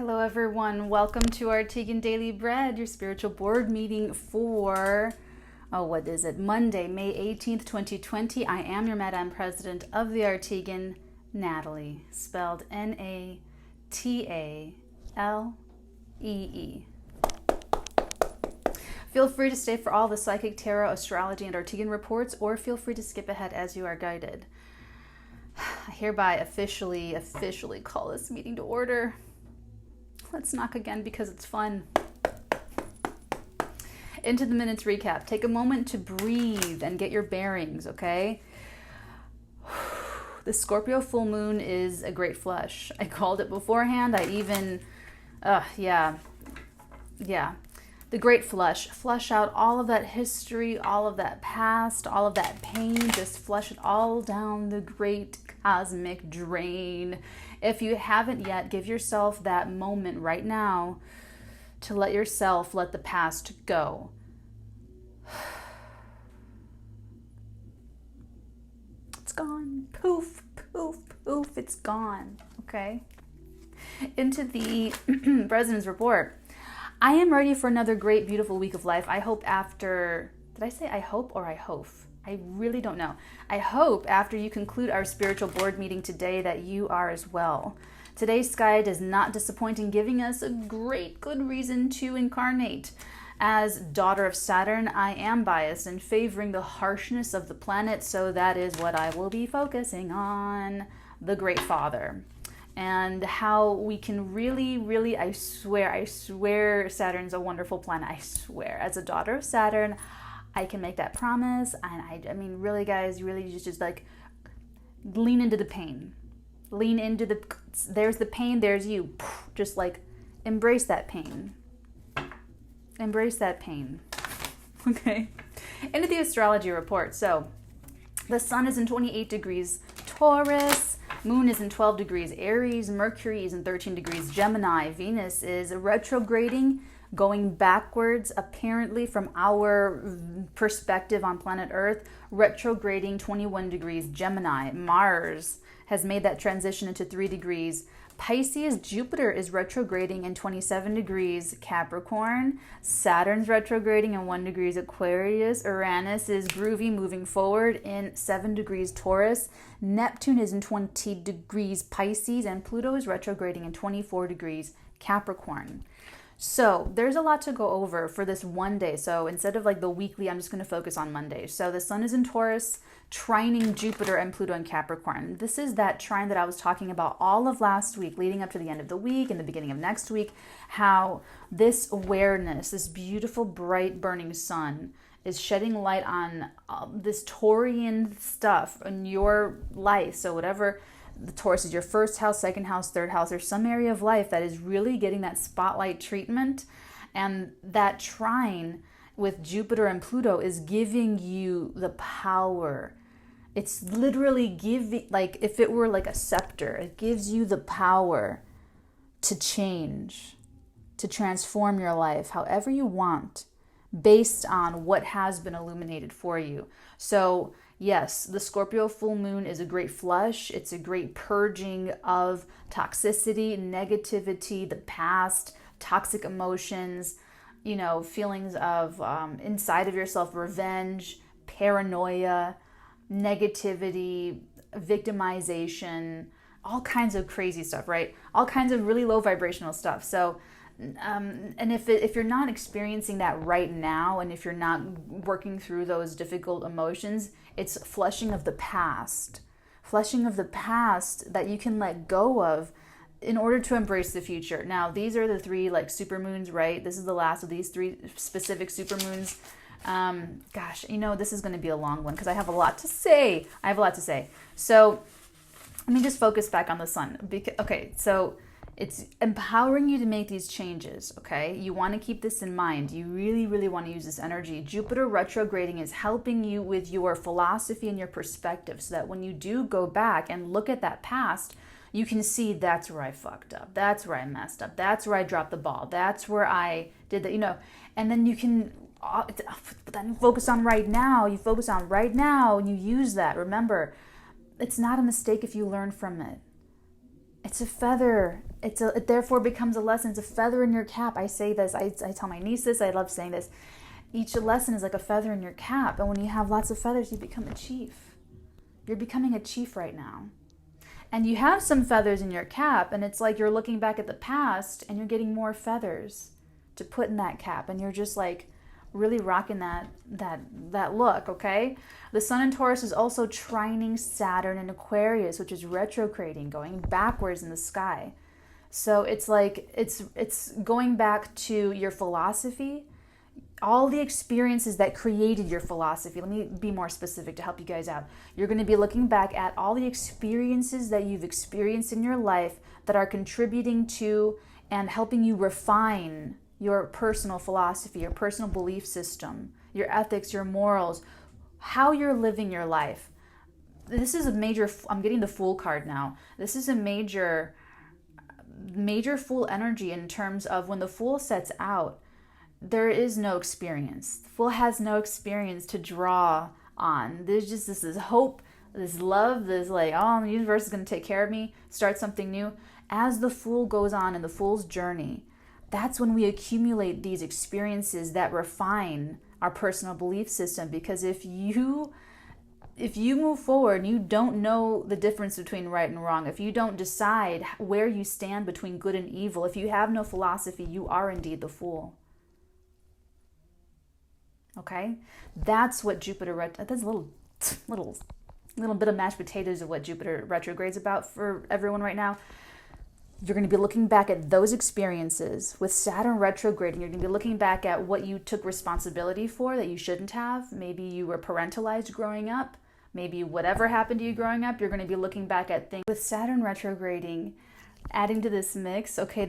Hello everyone, welcome to our Tegan Daily Bread, your spiritual board meeting for, Monday, May 18th, 2020. I am your Madam President of the Arteagan, Natalee, spelled N-A-T-A-L-E-E. Feel free to stay for all the psychic, tarot, astrology, and Arteagan reports, or feel free to skip ahead as you are guided. I hereby officially call this meeting to order. Let's knock again because it's fun. Into the minutes recap. Take a moment to breathe and get your bearings, okay? The Scorpio full moon is a great flush. I called it beforehand. The great flush. Flush out all of that history, all of that past, all of that pain. Just flush it all down the great cosmic drain. If you haven't yet, give yourself that moment right now to let the past go. It's gone. Poof, poof, poof. It's gone. Okay. Into the President's Report. I am ready for another great, beautiful week of life. I hope after... Did I say I hope or I hope? I really don't know. I hope after you conclude our spiritual board meeting today that you are as well. Today's sky does not disappoint in giving us a great good reason to incarnate. As daughter of Saturn, I am biased in favoring the harshness of the planet, so that is what I will be focusing on. The Great Father. And how we can really, I swear Saturn's a wonderful planet. I swear. As a daughter of Saturn, I can make that promise. And I mean, really, guys, really just like lean into the pain. Lean into there's the pain, there's you. Just like embrace that pain. Embrace that pain. Okay. Into the Astrology Report. So the sun is in 28 degrees Taurus. Moon is in 12 degrees Aries. Mercury is in 13 degrees Gemini. Venus is retrograding, going backwards, apparently from our perspective on planet Earth, retrograding 21 degrees Gemini. Mars has made that transition into 3 degrees Pisces. Jupiter is retrograding in 27 degrees Capricorn. Saturn's retrograding in 1 degrees Aquarius. Uranus is groovy, moving forward in 7 degrees Taurus. Neptune is in 20 degrees Pisces, and Pluto is retrograding in 24 degrees Capricorn. So there's a lot to go over for this one day. So instead of like the weekly, I'm just going to focus on Monday. So the sun is in Taurus, trining Jupiter and Pluto in Capricorn. This is that trine that I was talking about all of last week, leading up to the end of the week and the beginning of next week, how this awareness, this beautiful, bright, burning sun is shedding light on this Taurian stuff in your life. So whatever the Taurus is, your first house, second house, third house, there's some area of life that is really getting that spotlight treatment. And that trine with Jupiter and Pluto is giving you the power. It's literally giving, like if it were like a scepter, it gives you the power to change, to transform your life however you want, based on what has been illuminated for you. So yes, the Scorpio full moon is a great flush. It's a great purging of toxicity, negativity, the past, toxic emotions, feelings of inside of yourself, revenge, paranoia, negativity, victimization, all kinds of crazy stuff, right? All kinds of really low vibrational stuff. So and if you're not experiencing that right now, and if you're not working through those difficult emotions, it's flushing of the past that you can let go of in order to embrace the future. Now, these are the 3 like supermoons, right? This is the last of these 3 specific supermoons. This is going to be a long one because I have a lot to say. So let me just focus back on the sun. So it's empowering you to make these changes, okay? You want to keep this in mind. You really, really want to use this energy. Jupiter retrograding is helping you with your philosophy and your perspective so that when you do go back and look at that past, you can see that's where I fucked up. That's where I messed up. That's where I dropped the ball. That's where I did that, and then you can then focus on right now. You focus on right now and you use that. Remember, it's not a mistake if you learn from it. It's a feather. It therefore becomes a lesson. It's a feather in your cap. I say this. I tell my niece this. I love saying this. Each lesson is like a feather in your cap. And when you have lots of feathers, you become a chief. You're becoming a chief right now. And you have some feathers in your cap, and it's like you're looking back at the past and you're getting more feathers to put in that cap. And you're just like really rocking that look, okay? The Sun in Taurus is also trining Saturn in Aquarius, which is retrograding, going backwards in the sky. So it's like it's going back to your philosophy, all the experiences that created your philosophy. Let me be more specific to help you guys out. You're going to be looking back at all the experiences that you've experienced in your life that are contributing to and helping you refine your personal philosophy, your personal belief system, your ethics, your morals, how you're living your life. This is a major, I'm getting the Fool card now. This is a major Fool energy in terms of when the Fool sets out, there is no experience. The Fool has no experience to draw on. There's just this hope, this love, this like, oh, the universe is going to take care of me, start something new. As the Fool goes on in the Fool's journey, that's when we accumulate these experiences that refine our personal belief system. Because if you move forward and you don't know the difference between right and wrong, if you don't decide where you stand between good and evil, if you have no philosophy, you are indeed the Fool. Okay? That's what Jupiter, that's a little bit of mashed potatoes of what Jupiter retrograde's about for everyone right now. You're going to be looking back at those experiences with Saturn retrograding. You're going to be looking back at what you took responsibility for that you shouldn't have. Maybe you were parentalized growing up. Maybe whatever happened to you growing up, you're going to be looking back at things. With Saturn retrograding, adding to this mix, okay,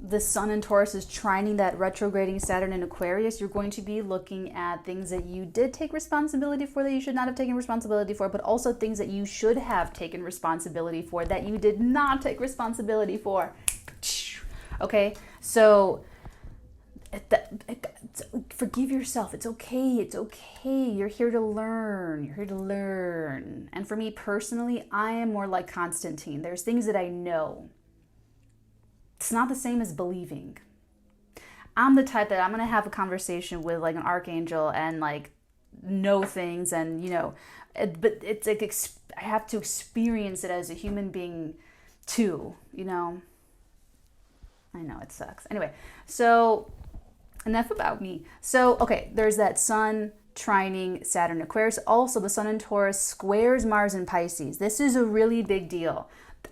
the Sun in Taurus is trining that retrograding Saturn in Aquarius. You're going to be looking at things that you did take responsibility for that you should not have taken responsibility for, but also things that you should have taken responsibility for that you did not take responsibility for. Okay, so forgive yourself. It's okay. It's okay. You're here to learn. You're here to learn. And for me personally, I am more like Constantine. There's things that I know. It's not the same as believing. I'm the type that I'm going to have a conversation with like an archangel and like know things and, you know, but it's like I have to experience it as a human being too, you know. I know it sucks. Anyway, so enough about me. So, okay, there's that Sun trining Saturn Aquarius. Also, the Sun in Taurus squares Mars in Pisces. This is a really big deal.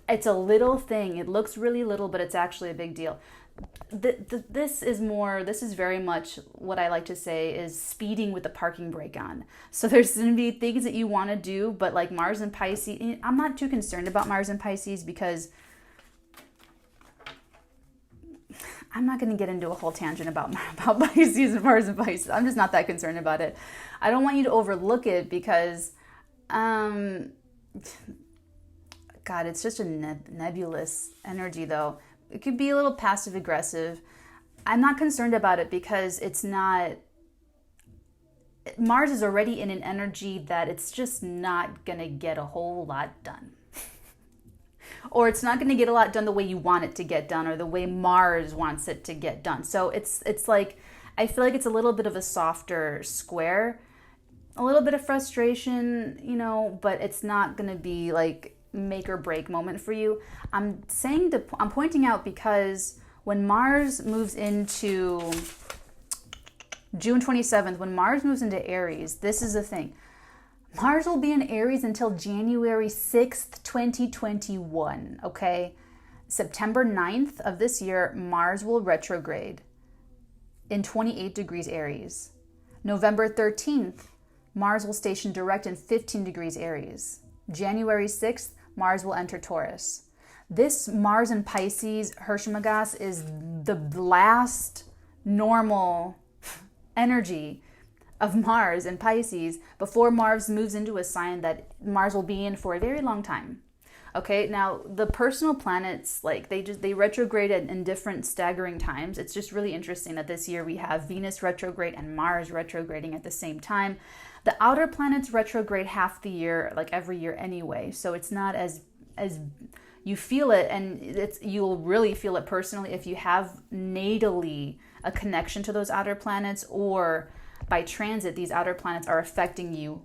It's a little thing. It looks really little, but it's actually a big deal. This is very much what I like to say is speeding with the parking brake on. So there's going to be things that you want to do, but like Mars and Pisces, I'm not too concerned about Mars and Pisces because I'm not going to get into a whole tangent about Pisces and Mars and Pisces. I'm just not that concerned about it. I don't want you to overlook it because, God, it's such a nebulous energy though. It could be a little passive aggressive. I'm not concerned about it because it's not, Mars is already in an energy that it's just not going to get a whole lot done. Or it's not going to get a lot done the way you want it to get done or the way Mars wants it to get done. So it's like, I feel like it's a little bit of a softer square, a little bit of frustration, you know, but it's not going to be like make or break moment for you. I'm pointing out because when Mars moves into June 27th, when Mars moves into Aries, this is the thing. Mars will be in Aries until January 6th, 2021, okay? September 9th of this year, Mars will retrograde in 28 degrees Aries. November 13th, Mars will station direct in 15 degrees Aries. January 6th, Mars will enter Taurus. This Mars in Pisces, Hershmagas, is the last normal energy of Mars in Pisces before Mars moves into a sign that Mars will be in for a very long time. Okay, now the personal planets, like they retrograde in different staggering times. It's just really interesting that this year we have Venus retrograde and Mars retrograding at the same time. The outer planets retrograde half the year, like every year anyway, so it's not as You feel it, and you'll really feel it personally if you have natally a connection to those outer planets, or by transit, these outer planets are affecting you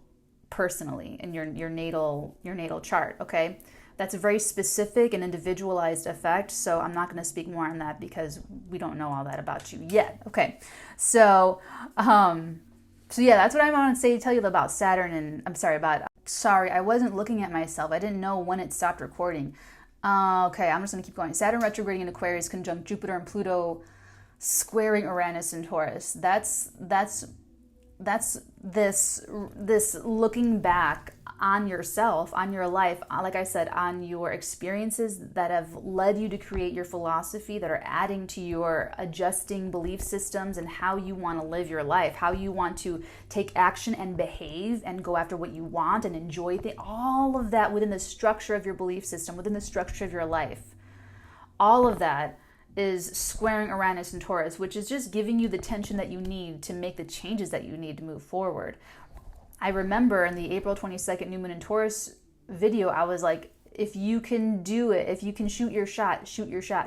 personally in your natal chart, okay? That's a very specific and individualized effect, so I'm not going to speak more on that because we don't know all that about you yet. Okay, so yeah, that's what I want to tell you about Saturn, and sorry, I wasn't looking at myself. I didn't know when it stopped recording. Okay, I'm just going to keep going. Saturn retrograding in Aquarius conjunct Jupiter and Pluto squaring Uranus and Taurus. That's this looking back on yourself, on your life, like I said, on your experiences that have led you to create your philosophy, that are adding to your adjusting belief systems and how you want to live your life, how you want to take action and behave and go after what you want and enjoy things, all of that within the structure of your belief system, within the structure of your life. All of that is squaring Uranus and Taurus, which is just giving you the tension that you need to make the changes that you need to move forward. I remember in the April 22nd New Moon in Taurus video, I was like, if you can do it, if you can shoot your shot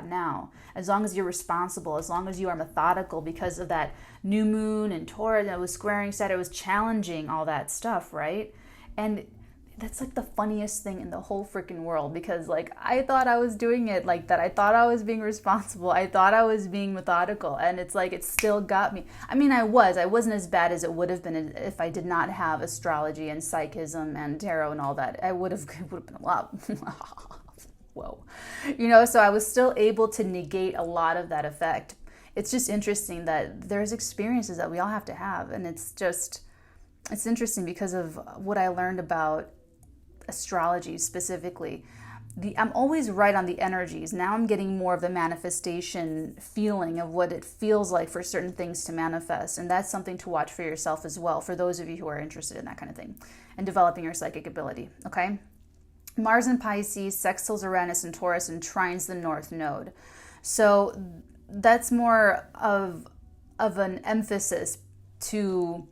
now. As long as you're responsible, as long as you are methodical, because of that new moon in Taurus, and it was squaring Saturn, it was challenging all that stuff, right? And that's like the funniest thing in the whole freaking world, because like I thought I was doing it like that. I thought I was being responsible. I thought I was being methodical, and it's like it still got me. I mean, I wasn't as bad as it would have been if I did not have astrology and psychism and tarot and all that. It would have been a lot. Whoa. So I was still able to negate a lot of that effect. It's just interesting that there's experiences that we all have to have, and it's interesting because of what I learned about astrology specifically. I'm always right on the energies. Now I'm getting more of the manifestation feeling of what it feels like for certain things to manifest. And that's something to watch for yourself as well, for those of you who are interested in that kind of thing and developing your psychic ability, okay? Mars in Pisces sextiles Uranus and Taurus and trines the North Node. So that's more of an emphasis to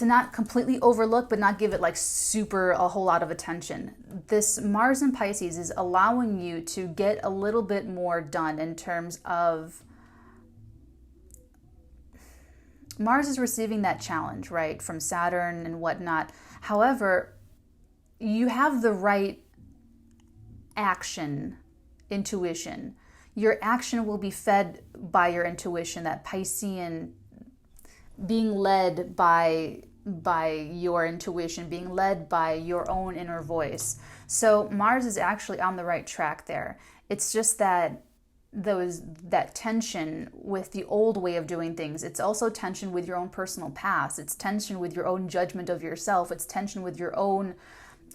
not completely overlook, but not give it like a whole lot of attention. This Mars in Pisces is allowing you to get a little bit more done in terms of Mars is receiving that challenge, right, from Saturn and whatnot. However, you have the right action, intuition. Your action will be fed by your intuition, that Piscean being led by your intuition, being led by your own inner voice. So Mars is actually on the right track there. It's just that that tension with the old way of doing things. It's also tension with your own personal past. It's tension with your own judgment of yourself. It's tension with your own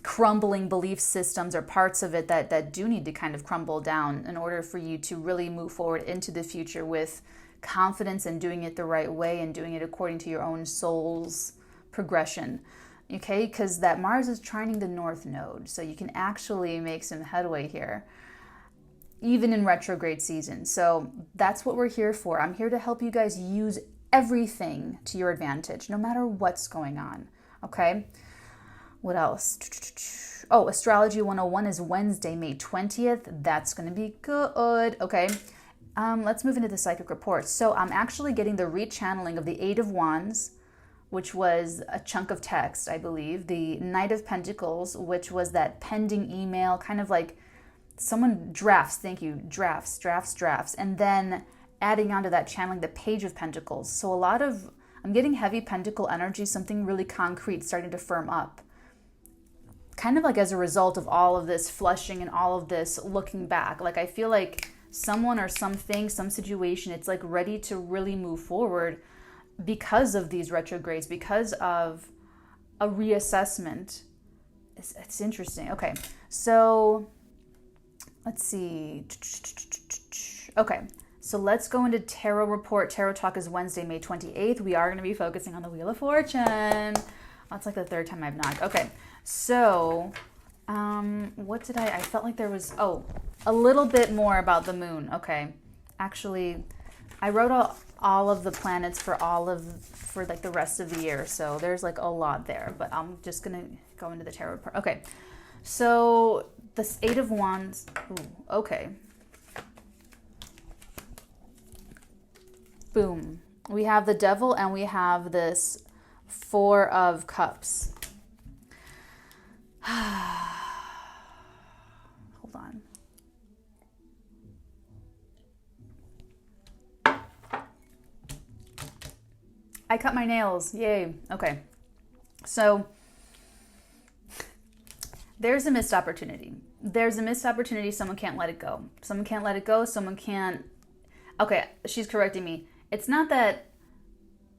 crumbling belief systems or parts of it that do need to kind of crumble down in order for you to really move forward into the future with confidence and doing it the right way and doing it according to your own soul's progression, okay? Because that Mars is trining the North Node, so you can actually make some headway here, even in retrograde season. So that's what we're here for. I'm here to help you guys use everything to your advantage, no matter what's going on, okay? What else? Oh, Astrology 101 is Wednesday, May 20th. That's going to be good, okay? Let's move into the psychic report. So I'm actually getting the rechanneling of the Eight of Wands, which was a chunk of text, I believe. The Knight of Pentacles, which was that pending email, kind of like someone drafts, and then adding onto that channeling the Page of Pentacles. So I'm getting heavy pentacle energy, something really concrete starting to firm up. Kind of like as a result of all of this flushing and all of this looking back. Like I feel like someone or something, some situation, it's like ready to really move forward because of these retrogrades, because of a reassessment. It's interesting. Okay, so let's see. Okay, so let's go into Tarot Report. Tarot Talk is Wednesday, May 28th. We are going to be focusing on the Wheel of Fortune. That's like the third time I've knocked. Okay, so what did I felt like there was, a little bit more about the moon. Okay, actually, I wrote all of the planets for like the rest of the year, so there's like a lot there, but I'm just gonna go into the tarot report. Okay, So this Eight of Wands. Ooh, okay. Boom. We have the Devil and we have this Four of Cups. Hold on. I cut my nails. Yay. Okay. So there's a missed opportunity. There's a missed opportunity. Someone can't let it go. Someone can't let it go. Someone can't. Okay, she's correcting me. It's not that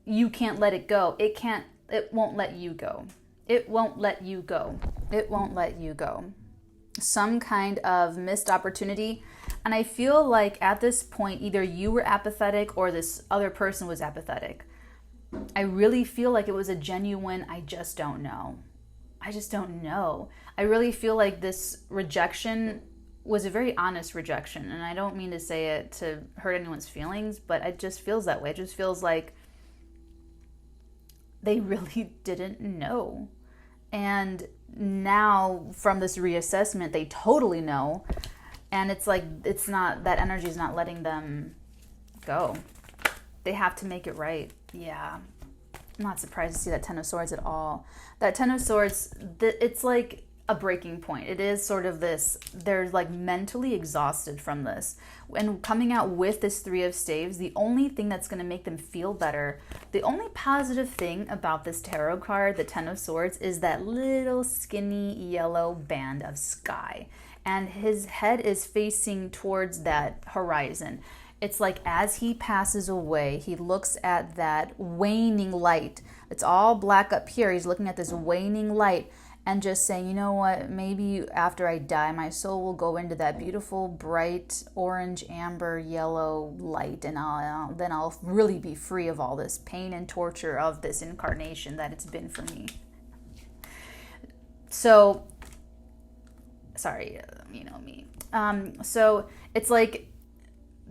you can't let it go. It won't let you go. It won't let you go. It won't let you go. Some kind of missed opportunity. And I feel like at this point, either you were apathetic or this other person was apathetic. I really feel like it was a genuine, I just don't know. I just don't know. I really feel like this rejection was a very honest rejection. And I don't mean to say it to hurt anyone's feelings, but it just feels that way. It just feels like they really didn't know. And now from this reassessment, they totally know. And it's like, it's not, that energy is not letting them go. They have to make it right. Yeah. I'm not surprised to see that Ten of Swords at all. That Ten of Swords, it's like a breaking point. It is sort of this, they're like mentally exhausted from this. And coming out with this Three of Staves, the only thing that's going to make them feel better, the only positive thing about this tarot card, the Ten of Swords, is that little skinny yellow band of sky. And his head is facing towards that horizon. It's like as he passes away, he looks at that waning light. It's all black up here. He's looking at this waning light and just saying, you know what, maybe after I die, my soul will go into that beautiful, bright, orange, amber, yellow light. And then I'll really be free of all this pain and torture of this incarnation that it's been for me. So, sorry, you know me. So it's like,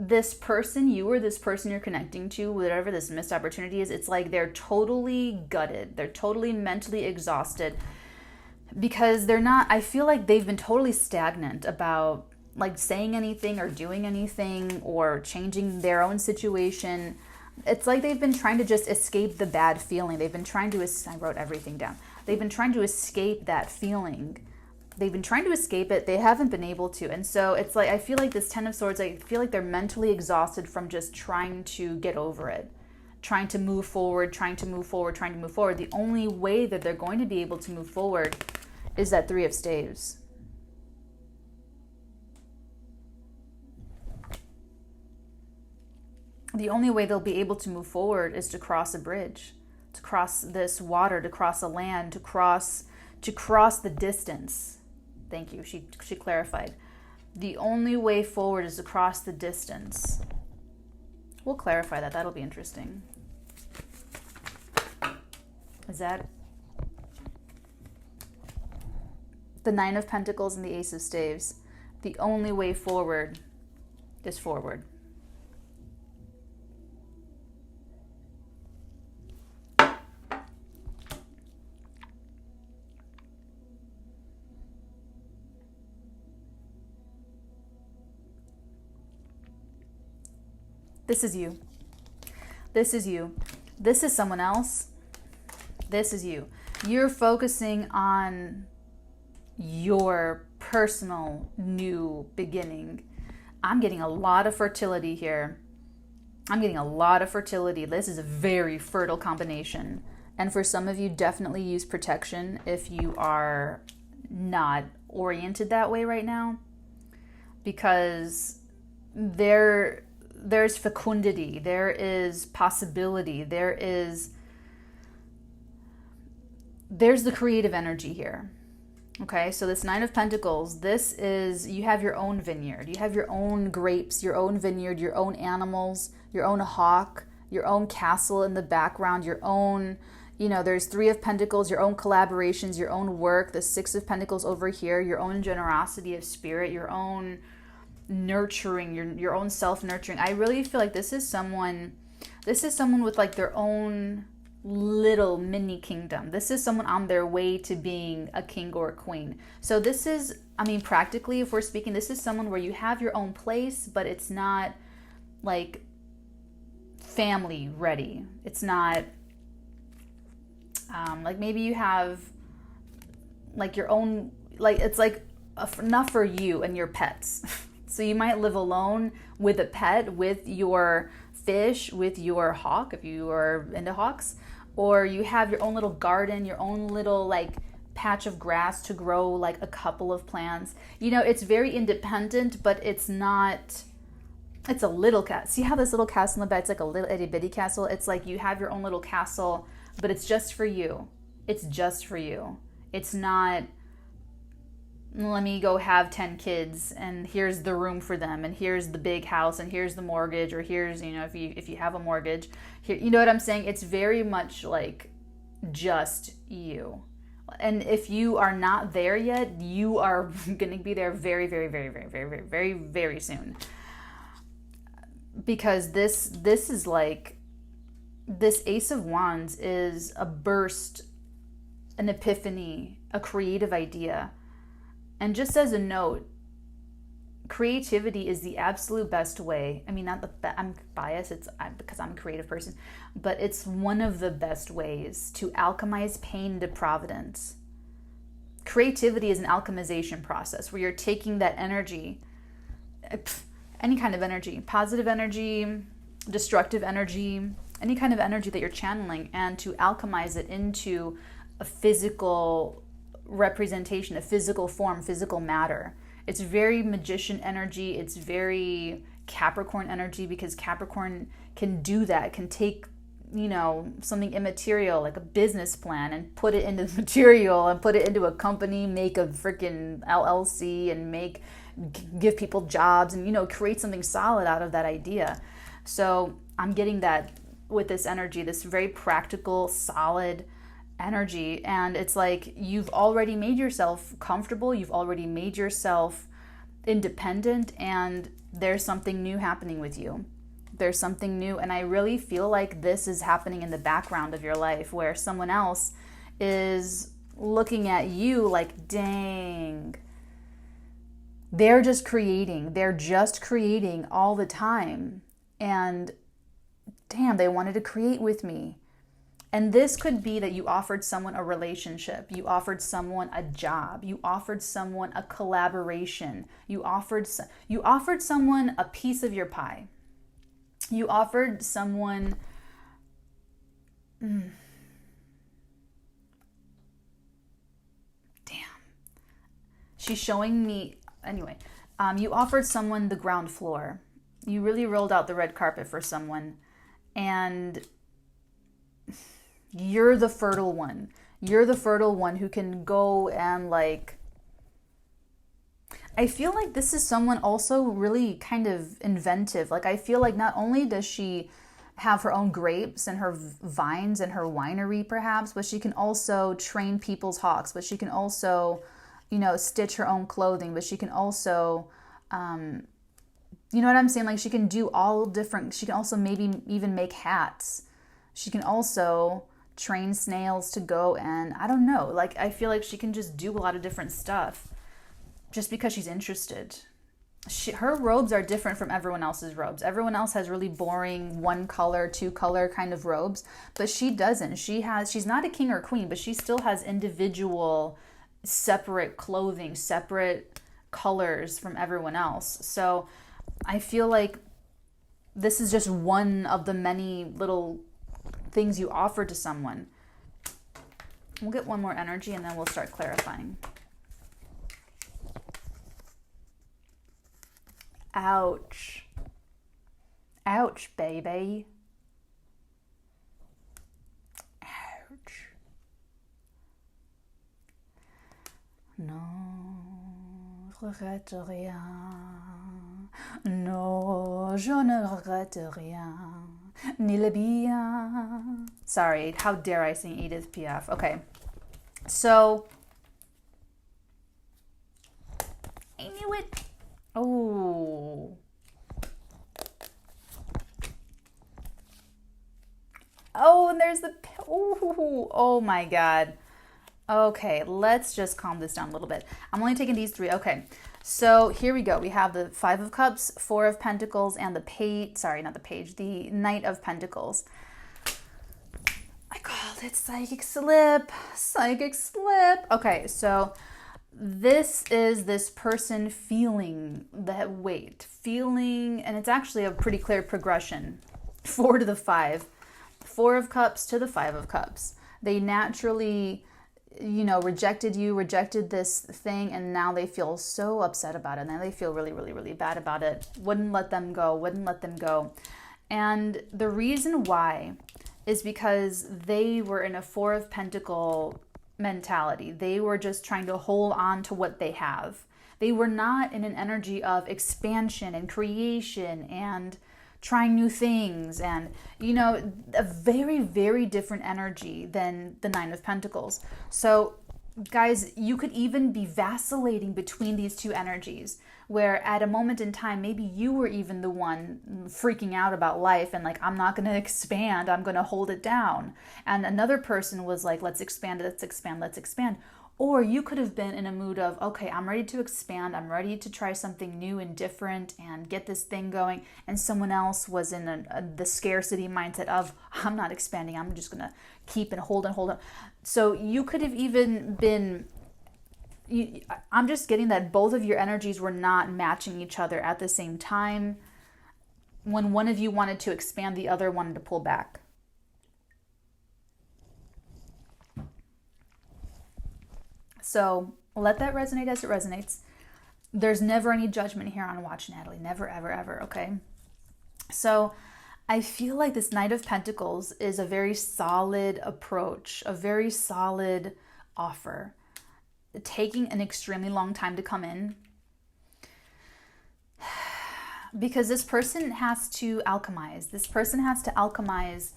this person, you or this person you're connecting to, whatever this missed opportunity is, it's like they're totally gutted. They're totally mentally exhausted because they're not, I feel like they've been totally stagnant about like saying anything or doing anything or changing their own situation. It's like they've been trying to just escape the bad feeling. They've been trying to, I wrote everything down. They've been trying to escape that feeling. They've been trying to escape it. They haven't been able to. And so it's like, I feel like this Ten of Swords, I feel like they're mentally exhausted from just trying to get over it, trying to move forward, trying to move forward, trying to move forward. The only way that they're going to be able to move forward is that Three of Staves. The only way they'll be able to move forward is to cross a bridge, to cross this water, to cross a land, to cross the distance. Thank you. She clarified. The only way forward is to cross the distance. We'll clarify that. That'll be interesting. Is that the Nine of Pentacles and the Ace of Staves? The only way forward is forward. This is you. This is you. This is someone else. This is you. You're focusing on your personal new beginning. I'm getting a lot of fertility here. I'm getting a lot of fertility. This is a very fertile combination. And for some of you, definitely use protection if you are not oriented that way right now. Because there's fecundity, there is possibility, there's the creative energy here. Okay, so this Nine of Pentacles, this is, you have your own vineyard, you have your own grapes, your own vineyard, your own animals, your own hawk, your own castle in the background, your own, there's Three of Pentacles, your own collaborations, your own work, the Six of Pentacles over here, your own generosity of spirit, your own nurturing, your own self-nurturing. I really feel like this is someone with like their own little mini kingdom. This is someone on their way to being a king or a queen. So this is, I mean, practically, if we're speaking, this is someone where you have your own place, but it's not like family ready. It's not like maybe you have like your own, like it's like enough for you and your pets. So you might live alone with a pet, with your fish, with your hawk, if you are into hawks, or you have your own little garden, your own little like patch of grass to grow like a couple of plants. You know, it's very independent, but it's not, it's a little cat. See how this little castle in the back, it's like a little itty bitty castle. It's like you have your own little castle, but it's just for you. It's just for you. It's not, let me go have 10 kids and here's the room for them and here's the big house and here's the mortgage, or here's, you know, if you have a mortgage here, you know what I'm saying? It's very much like just you. And if you are not there yet, you are going to be there very, very, very, very, very, very, very, very soon. Because this is like, this Ace of Wands is a burst, an epiphany, a creative idea. And just as a note, creativity is the absolute best way. I mean, not the I'm biased, because I'm a creative person, but it's one of the best ways to alchemize pain into providence. Creativity is an alchemization process where you're taking that energy, any kind of energy, positive energy, destructive energy, any kind of energy that you're channeling, and to alchemize it into a physical representation, a physical form, physical matter. It's very magician energy. It's very Capricorn energy, because Capricorn can do that, can take, you know, something immaterial like a business plan and put it into material and put it into a company, make a freaking LLC and give people jobs and, you know, create something solid out of that idea. So I'm getting that with this energy, this very practical, solid energy. And it's like you've already made yourself comfortable, you've already made yourself independent, and there's something new happening with you. There's something new, and I really feel like this is happening in the background of your life, where someone else is looking at you like, dang, they're just creating all the time, and damn, they wanted to create with me. And this could be that you offered someone a relationship, you offered someone a job, you offered someone a collaboration, you offered someone a piece of your pie. You offered someone damn. She's showing me anyway. You offered someone the ground floor. You really rolled out the red carpet for someone, and you're the fertile one. You're the fertile one who can go and like, I feel like this is someone also really kind of inventive. Like I feel like not only does she have her own grapes and her vines and her winery perhaps, but she can also train people's hawks, but she can also, you know, stitch her own clothing, but she can also, you know what I'm saying? Like she can do all different, she can also maybe even make hats. She can also train snails to go and, I don't know, like I feel like she can just do a lot of different stuff just because she's interested. Her robes are different from everyone else's robes. Everyone else has really boring one color, two color kind of robes, but she doesn't. She's not a king or queen, but she still has individual, separate clothing, separate colors from everyone else. So I feel like this is just one of the many little things you offer to someone. We'll get one more energy and then we'll start clarifying. Ouch. Ouch, baby. Ouch. No, regrette rien. No, je ne regrette rien. Ni le bien. Sorry, how dare I sing Edith Piaf? Okay, so I knew it. Oh. Oh, and there's the, oh my God. Okay, let's just calm this down a little bit. I'm only taking these three. Okay, so here we go. We have the Five of Cups, Four of Pentacles, and the the Knight of Pentacles. I called it psychic slip. Psychic slip. Okay, so this is this person feeling the weight. Feeling, and it's actually a pretty clear progression. 4 to the 5. 4 of Cups to the 5 of Cups. They naturally, rejected you, rejected this thing, and now they feel so upset about it. Now they feel really, really, really bad about it. Wouldn't let them go. And the reason why is because they were in a 4 of Pentacle mentality. They were just trying to hold on to what they have. They were not in an energy of expansion and creation and trying new things and, a very, very different energy than the 9 of Pentacles. So, guys, you could even be vacillating between these two energies, where at a moment in time, maybe you were even the one freaking out about life and like, I'm not going to expand, I'm going to hold it down. And another person was like, let's expand. Or you could have been in a mood of, okay, I'm ready to expand. I'm ready to try something new and different and get this thing going. And someone else was in the scarcity mindset of, I'm not expanding. I'm just going to keep and hold on. So you could have even been, I'm just getting that both of your energies were not matching each other at the same time. When one of you wanted to expand, the other wanted to pull back. So let that resonate as it resonates. There's never any judgment here on Watch Natalee. Never, ever, ever, okay? So I feel like this Knight of Pentacles is a very solid approach, a very solid offer, taking an extremely long time to come in. Because this person has to alchemize. This person has to alchemize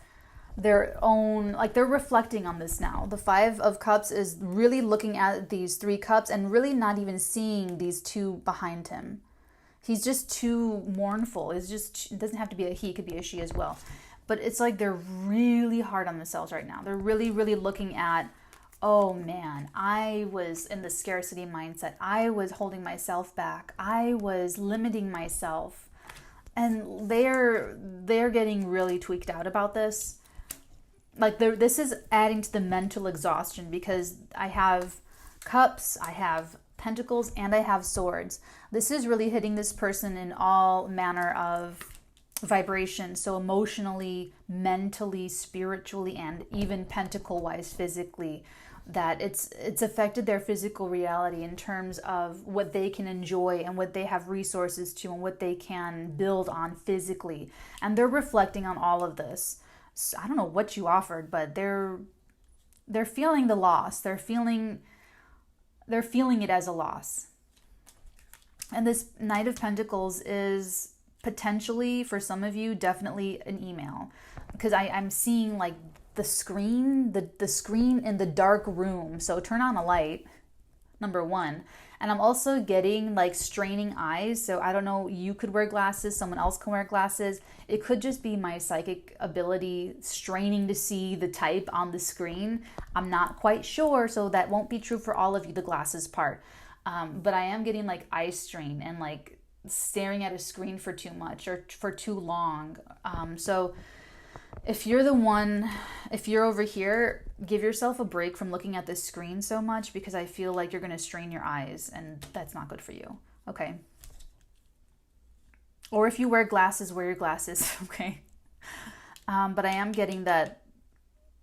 their own, like they're reflecting on this now. The 5 of Cups is really looking at these 3 cups and really not even seeing these 2 behind him. He's just too mournful. It doesn't have to be a he, it could be a she as well. But it's like they're really hard on themselves right now. They're really, really looking at, oh man, I was in the scarcity mindset. I was holding myself back. I was limiting myself. And they're getting really tweaked out about this. Like this is adding to the mental exhaustion, because I have cups, I have pentacles, and I have swords. This is really hitting this person in all manner of vibration. So emotionally, mentally, spiritually, and even pentacle-wise, physically, that it's affected their physical reality in terms of what they can enjoy and what they have resources to and what they can build on physically. And they're reflecting on all of this. So I don't know what you offered, but they're feeling the loss. They're feeling it as a loss. And this Knight of Pentacles is potentially, for some of you, definitely an email, because I'm seeing like the screen, the screen in the dark room. So turn on a light, number 1. And I'm also getting like straining eyes. So I don't know, you could wear glasses, someone else can wear glasses. It could just be my psychic ability straining to see the type on the screen. I'm not quite sure, so that won't be true for all of you, the glasses part. But I am getting like eye strain and like staring at a screen for too much or for too long. So if you're the one, if you're over here, give yourself a break from looking at this screen so much, because I feel like you're going to strain your eyes and that's not good for you. Okay. Or if you wear glasses, wear your glasses. Okay. But I am getting that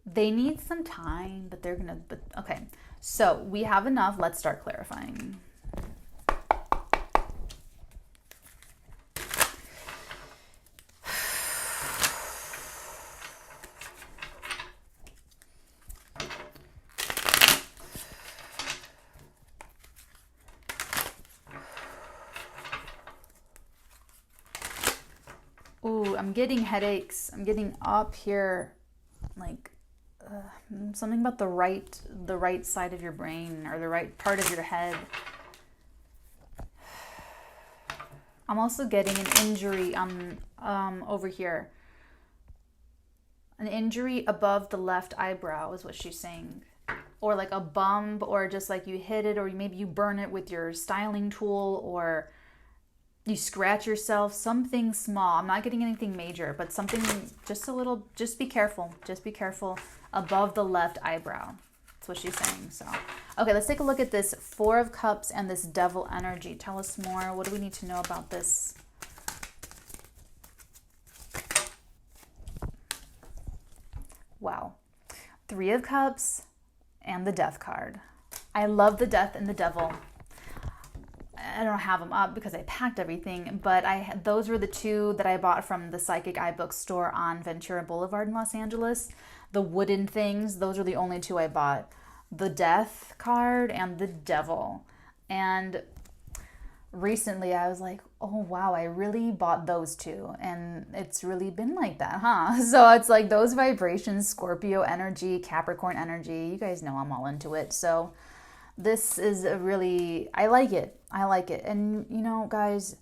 they need some time, but they're going to, okay. So we have enough. Let's start clarifying. Ooh, I'm getting headaches. I'm getting up here, like something about the right side of your brain or the right part of your head. I'm also getting an injury over here. An injury above the left eyebrow is what she's saying. Or like a bump, or just like you hit it, or maybe you burn it with your styling tool, or you scratch yourself, something small. I'm not getting anything major, but something just a little, just be careful. Just be careful above the left eyebrow. That's what she's saying. So, okay, let's take a look at this Four of Cups and this Devil energy. Tell us more. What do we need to know about this? Wow. Three of Cups and the Death card. I love the Death and the Devil. I don't have them up because I packed everything, but those were the two that I bought from the Psychic Eye bookstore on Ventura Boulevard in Los Angeles. The wooden things, those are the only two I bought. The Death card and the Devil. And recently I was like, oh wow, I really bought those two. And it's really been like that, huh? So it's like those vibrations, Scorpio energy, Capricorn energy. You guys know I'm all into it. So this is a really, I like it. I like it. And you know, guys,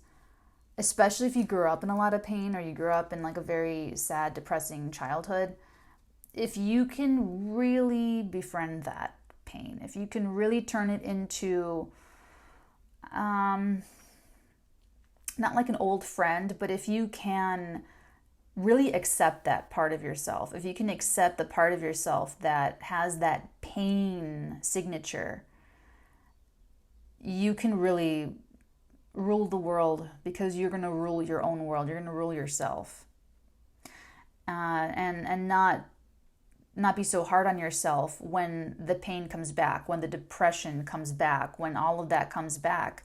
especially if you grew up in a lot of pain, or you grew up in like a very sad, depressing childhood, if you can really befriend that pain, if you can really turn it into, not like an old friend, but if you can really accept that part of yourself, if you can accept the part of yourself that has that pain signature, you can really rule the world, because you're going to rule your own world. You're going to rule yourself, and not be so hard on yourself when the pain comes back, when the depression comes back, when all of that comes back.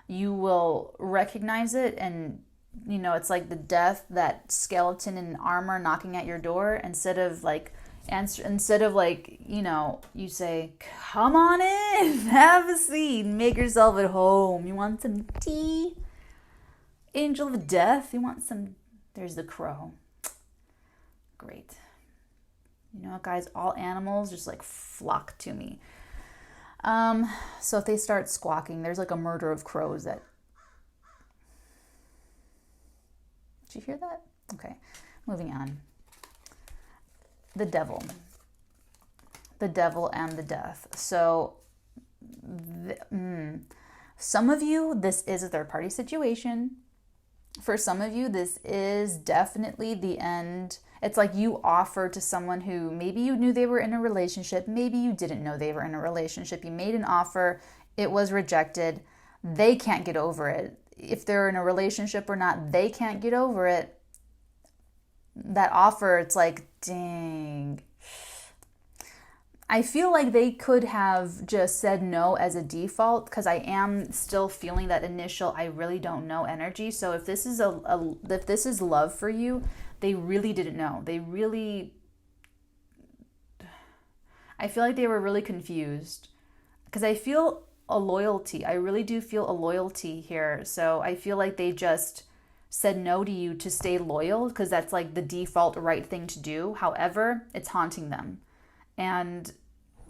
You will recognize it, and you know, it's like the Death, that skeleton in armor knocking at your door. Instead of like, you know, you say, come on in, have a seat, make yourself at home. You want some tea? Angel of Death, you want some? There's the crow. Great. You know what, guys, all animals just like flock to me. So if they start squawking, there's like a murder of crows that... Did you hear that? Okay, moving on. The Devil. The Devil and the Death. So, some of you, this is a third-party situation. For some of you, this is definitely the end. It's like you offer to someone who maybe you knew they were in a relationship, maybe you didn't know they were in a relationship. You made an offer, it was rejected. They can't get over it. If they're in a relationship or not, they can't get over it. That offer, it's like, dang. I feel like they could have just said no as a default, because I am still feeling that initial I really don't know energy. So if this is if this is love for you, they really didn't know. I feel like they were really confused, because I feel a loyalty. I really do feel a loyalty here. So I feel like they just said no to you to stay loyal, because that's like the default right thing to do. However, it's haunting them. And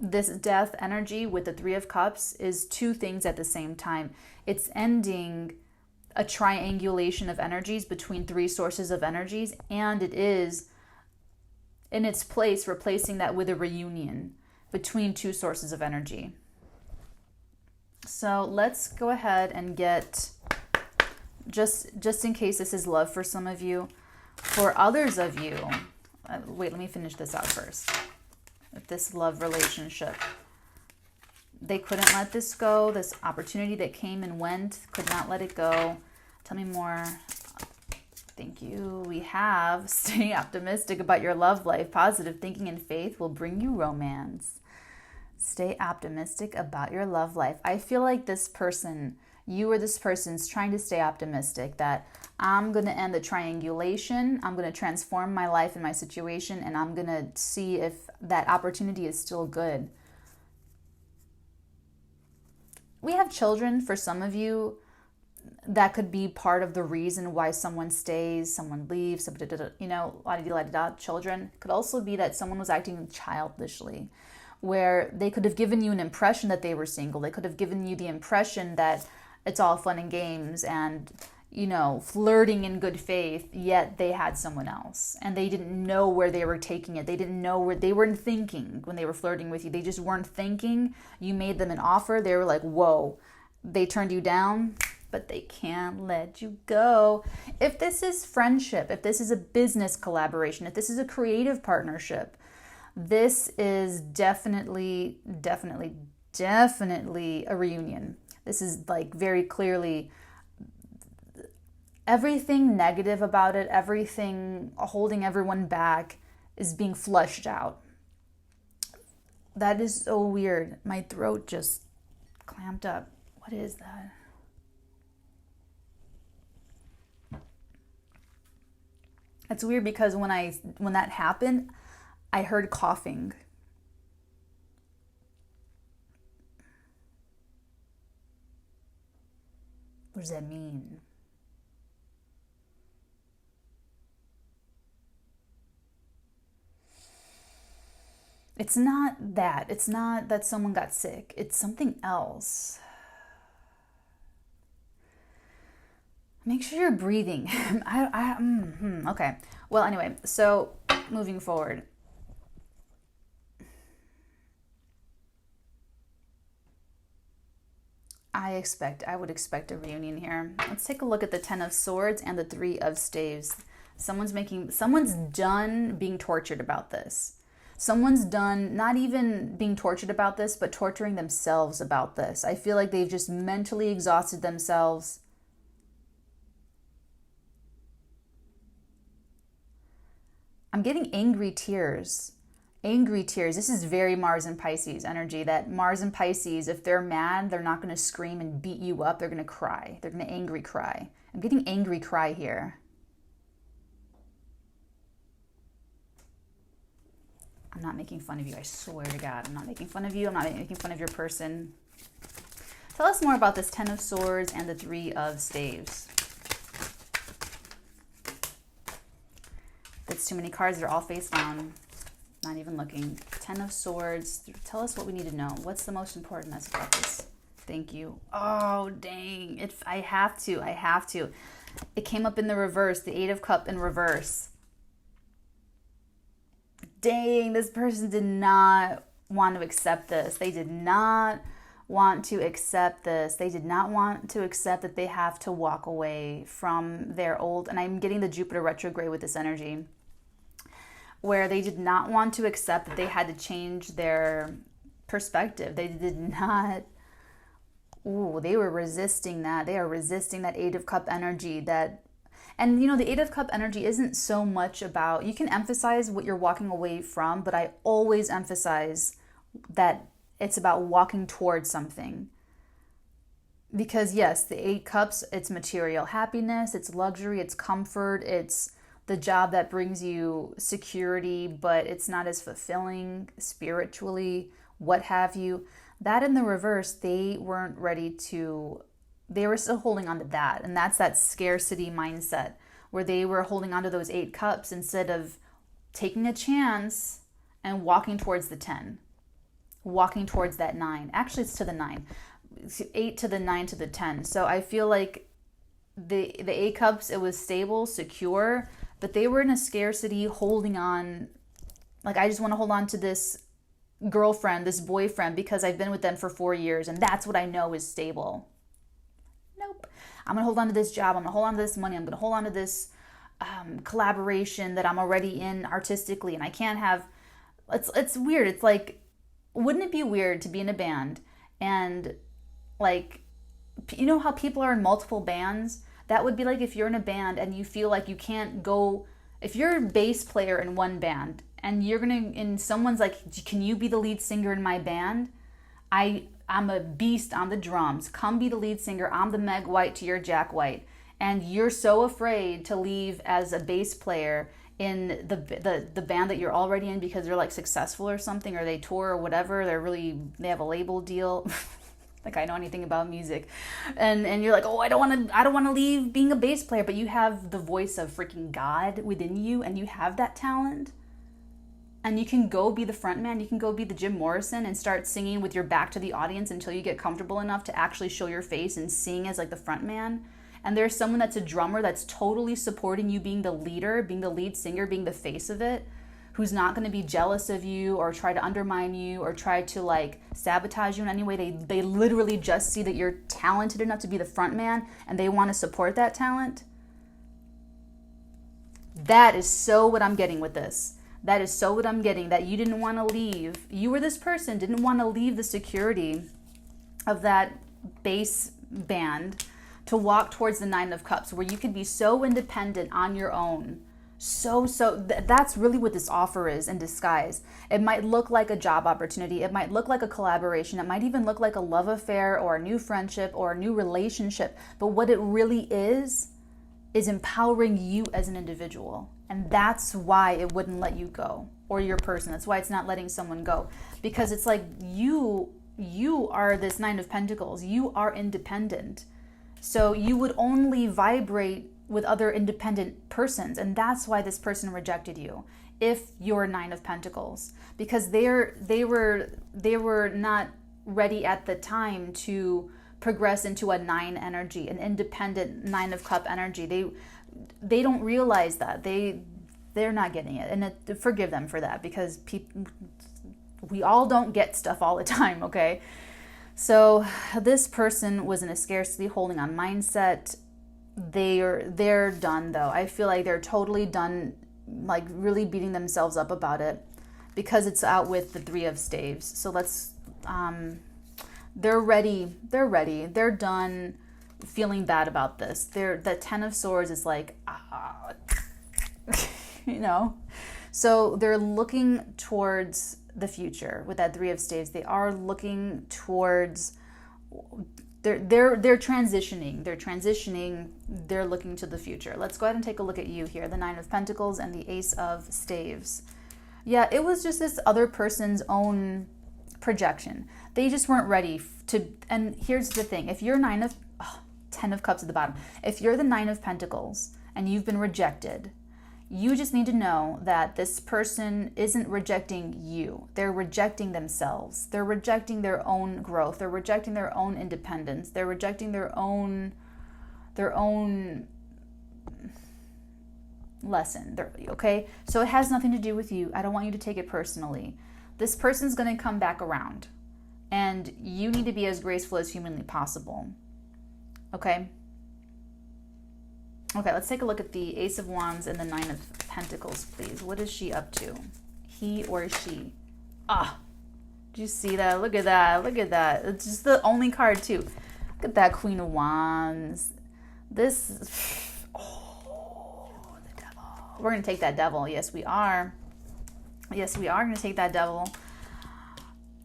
this Death energy with the Three of Cups is two things at the same time. It's ending a triangulation of energies between three sources of energies, and it is in its place replacing that with a reunion between two sources of energy. So let's go ahead and get, just in case this is love for some of you, for others of you, wait, let me finish this out first. With this love relationship, they couldn't let this go. This opportunity that came and went, could not let it go. Tell me more. Thank you. We have, stay optimistic about your love life. Positive thinking and faith will bring you romance. Stay optimistic about your love life. I feel like this person, you or this person's trying to stay optimistic that I'm going to end the triangulation. I'm going to transform my life and my situation, and I'm going to see if that opportunity is still good. We have children. For some of you, that could be part of the reason why someone stays, someone leaves, you know, la-di-da-la-di-da. Children. Could also be that someone was acting childishly, where they could have given you an impression that they were single. They could have given you the impression that it's all fun and games, and flirting in good faith, yet they had someone else and they didn't know where they were taking it. They didn't know where they weren't thinking when they were flirting with you. They just weren't thinking. You made them an offer. They were like, whoa, they turned you down, but they can't let you go. If this is friendship, if this is a business collaboration, if this is a creative partnership, this is definitely a reunion. This is like very clearly everything negative about it, everything holding everyone back is being flushed out. That is so weird. My throat just clamped up. What is that? It's weird because when that happened, I heard coughing. What does that mean? It's not that. It's not that someone got sick. It's something else. Make sure you're breathing. Okay. Well, anyway, so moving forward. I would expect a reunion here. Let's take a look at the 10 of Swords and the 3 of Staves. Someone's done being tortured about this. Someone's done not even being tortured about this, but torturing themselves about this. I feel like they've just mentally exhausted themselves. I'm getting angry tears. Angry tears. This is very Mars and Pisces energy. That Mars and Pisces, if they're mad, they're not going to scream and beat you up. They're going to cry. They're going to angry cry. I'm getting angry cry here. I'm not making fun of you. I swear to God. I'm not making fun of you. I'm not making fun of your person. Tell us more about this 10 of Swords and the 3 of Staves. That's too many cards. They're all face down. Not even looking. 10 of Swords. Tell us what we need to know. What's the most important message about this? Thank you. Oh, dang. I have to. It came up in the reverse. The 8 of Cups in reverse. Dang, this person did not want to accept this. They did not want to accept this. They did not want to accept that they have to walk away from their old, and I'm getting the Jupiter retrograde with this energy, where they did not want to accept that they had to change their perspective. They did not, they were resisting that. They are resisting that 8 of Cups energy and the 8 of Cups energy isn't so much about, you can emphasize what you're walking away from, but I always emphasize that it's about walking towards something. Because yes, the 8 Cups, it's material happiness, it's luxury, it's comfort, it's the job that brings you security, but it's not as fulfilling spiritually, what have you. That in the reverse, they weren't ready to, they were still holding on to that. And that's that scarcity mindset where they were holding on to those 8 Cups instead of taking a chance and walking towards the 10, walking towards that 9. Actually, it's to the 9, 8 to the 9 to the 10. So I feel like the 8 Cups, it was stable, secure, but they were in a scarcity holding on. Like, I just want to hold on to this girlfriend, this boyfriend, because I've been with them for 4 years and that's what I know is stable. Nope. I'm going to hold on to this job. I'm going to hold on to this money. I'm going to hold on to this collaboration that I'm already in artistically. And I can't have, it's weird. It's like, wouldn't it be weird to be in a band and like, you know how people are in multiple bands? That would be like if you're in a band and you feel like you can't go, if you're a bass player in one band and you're going to, and someone's like, can you be the lead singer in my band? I'm a beast on the drums. Come be the lead singer. I'm the Meg White to your Jack White. And you're so afraid to leave as a bass player in the band that you're already in because they're like successful or something, or they tour or whatever. They have a label deal. Like I know anything about music. And you're like, oh, I don't want to leave being a bass player, but you have the voice of freaking God within you and you have that talent. And you can go be the front man. You can go be the Jim Morrison and start singing with your back to the audience until you get comfortable enough to actually show your face and sing as like the front man. and there's someone that's a drummer that's totally supporting you being the leader, being the lead singer, being the face of it, who's not going to be jealous of you or try to undermine you or try to like sabotage you in any way. They literally just see that you're talented enough to be the front man and they want to support that talent. That is so what I'm getting with this. That is so what I'm getting, that you didn't want to leave. You were this person, didn't want to leave the security of that base band to walk towards the Nine of Cups, where you could be so independent on your own. That's really what this offer is in disguise. It might look like a job opportunity. It might look like a collaboration. It might even look like a love affair or a new friendship or a new relationship. But what it really is empowering you as an individual. And that's why it wouldn't let you go, or your person. That's why it's not letting someone go. Because it's like you are this Nine of Pentacles. You are independent. So you would only vibrate with other independent persons. And that's why this person rejected you, if you're Nine of Pentacles. Because they were not ready at the time to progress into a 9 energy, an independent 9 of Cup energy. They don't realize that. They're not getting it. And forgive them for that, because we all don't get stuff all the time, okay? So this person was in a scarcity holding on mindset. They're done though. I feel like they're totally done, like really beating themselves up about it, because it's out with the 3 of Staves. So let's they're ready. They're done feeling bad about this. The 10 of Swords is like, you know. So they're looking towards the future with that 3 of Staves. They are looking towards, they're transitioning. They're looking to the future. Let's go ahead and take a look at you here. The 9 of Pentacles and the Ace of Staves. Yeah, it was just this other person's own projection. They just weren't ready to. And here's the thing: if you're 10 of Cups at the bottom, if you're the 9 of Pentacles and you've been rejected, you just need to know that this person isn't rejecting you. They're rejecting themselves. They're rejecting their own growth. They're rejecting their own independence. They're rejecting their own lesson. Okay? So it has nothing to do with you. I don't want you to take it personally. This person's going to come back around, and you need to be as graceful as humanly possible. Okay? Okay, let's take a look at the Ace of Wands and the 9 of Pentacles, please. What is she up to? He or she? Did you see that? Look at that. Look at that. It's just the only card, too. Look at that Queen of Wands. This, the Devil. We're going to take that Devil. Yes, we are. Yes, we are going to take that Devil.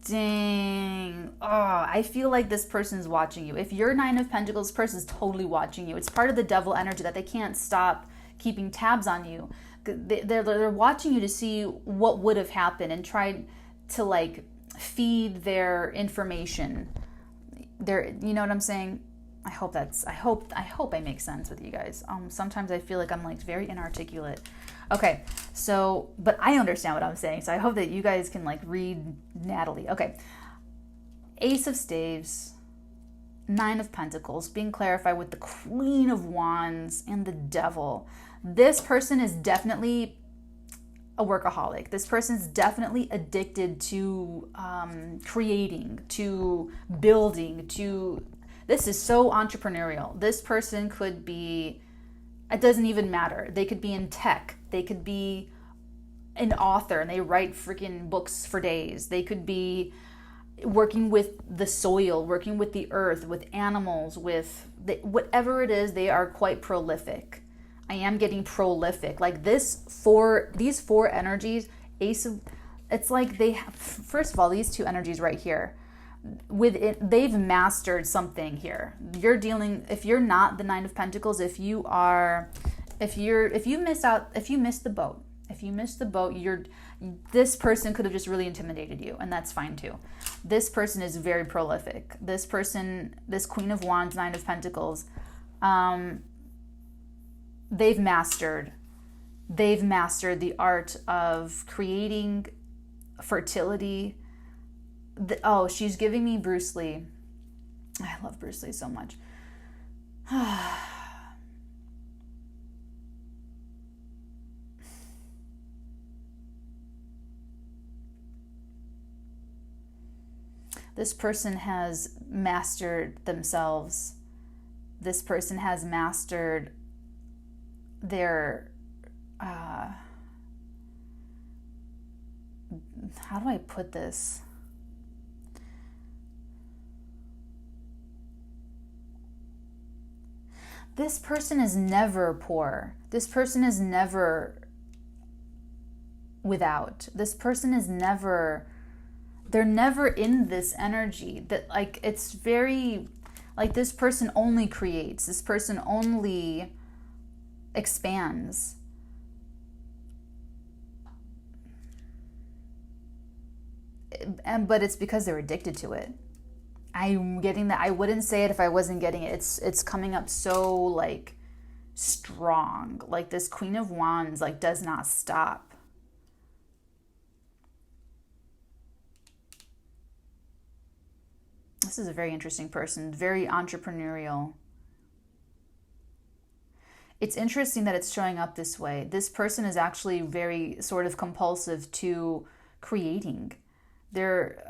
Dang. I feel like this person's watching you. If you're 9 of Pentacles, this person's totally watching you. It's part of the Devil energy that they can't stop keeping tabs on you. They're watching you to see what would have happened and try to like feed their information. You know what I'm saying? I hope I make sense with you guys. Sometimes I feel like I'm like very inarticulate. Okay, so, but I understand what I'm saying, so I hope that you guys can like read Natalee. Okay, Ace of Staves, 9 of Pentacles, being clarified with the Queen of Wands and the Devil. This person is definitely a workaholic. This person's definitely addicted to creating, to building, to... This is so entrepreneurial. This person could be... It doesn't even matter. They could be in tech. They could be an author and they write freaking books for days. They could be working with the soil, working with the earth, with animals, with whatever it is. They are quite prolific. I am getting prolific. Like these four energies, Ace of, it's like they have, first of all, these 2 energies right here, with it, they've mastered something here. You're dealing, if you're not the 9 of Pentacles, if you missed the boat, this person could have just really intimidated you, and that's fine too. This person is very prolific. This person, this Queen of Wands, 9 of Pentacles, they've mastered the art of creating fertility. She's giving me Bruce Lee. I love Bruce Lee so much. This person has mastered themselves. This person has mastered their, how do I put this? This person is never poor. This person is never without. This person is never, they're never in this energy that, like, it's very, like, this person only creates. This person only expands. But it's because they're addicted to it. I'm getting that. I wouldn't say it if I wasn't getting it. It's coming up so, like, strong. Like, this Queen of Wands, like, does not stop. This is a very interesting person, very entrepreneurial. It's interesting that it's showing up this way. This person is actually very sort of compulsive to creating. They're,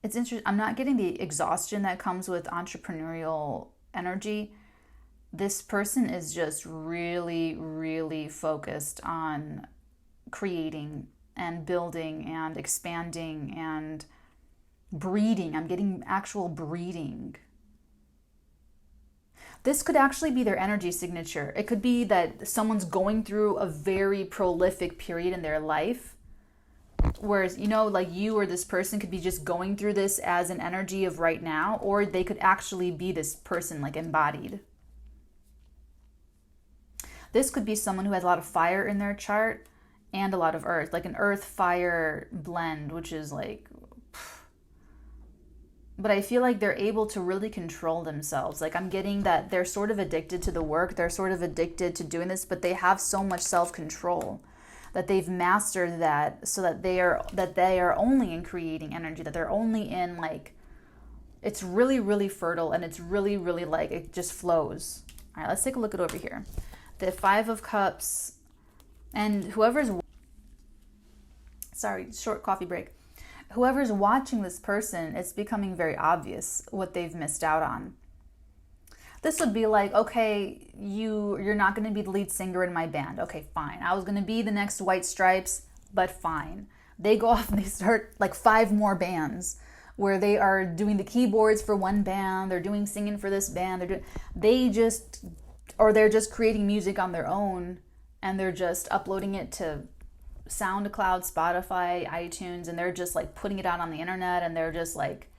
it's interesting. I'm not getting the exhaustion that comes with entrepreneurial energy. This person is just really, really focused on creating and building and expanding and breeding. I'm getting actual breeding. This could actually be their energy signature. It could be that someone's going through a very prolific period in their life. Whereas, you know, like you or this person could be just going through this as an energy of right now, or they could actually be this person, like, embodied. This could be someone who has a lot of fire in their chart and a lot of earth, like an earth-fire blend, which is like, but I feel like they're able to really control themselves. Like, I'm getting that they're sort of addicted to the work. They're sort of addicted to doing this, but they have so much self-control that they've mastered that, so that they are only in creating energy, that they're only in, like, it's really, really fertile, and it's really, really, like, it just flows. All right, let's take a look at over here. The Five of Cups, and whoever's, sorry, short coffee break. Whoever's watching this person, it's becoming very obvious what they've missed out on. This would be like, okay, you're not going to be the lead singer in my band. Okay, fine. I was going to be the next White Stripes, but fine. They go off and they start like 5 more bands where they are doing the keyboards for one band, they're doing singing for this band, they're just creating music on their own, and they're just uploading it to SoundCloud, Spotify, iTunes, and they're just like putting it out on the internet, and they're just like,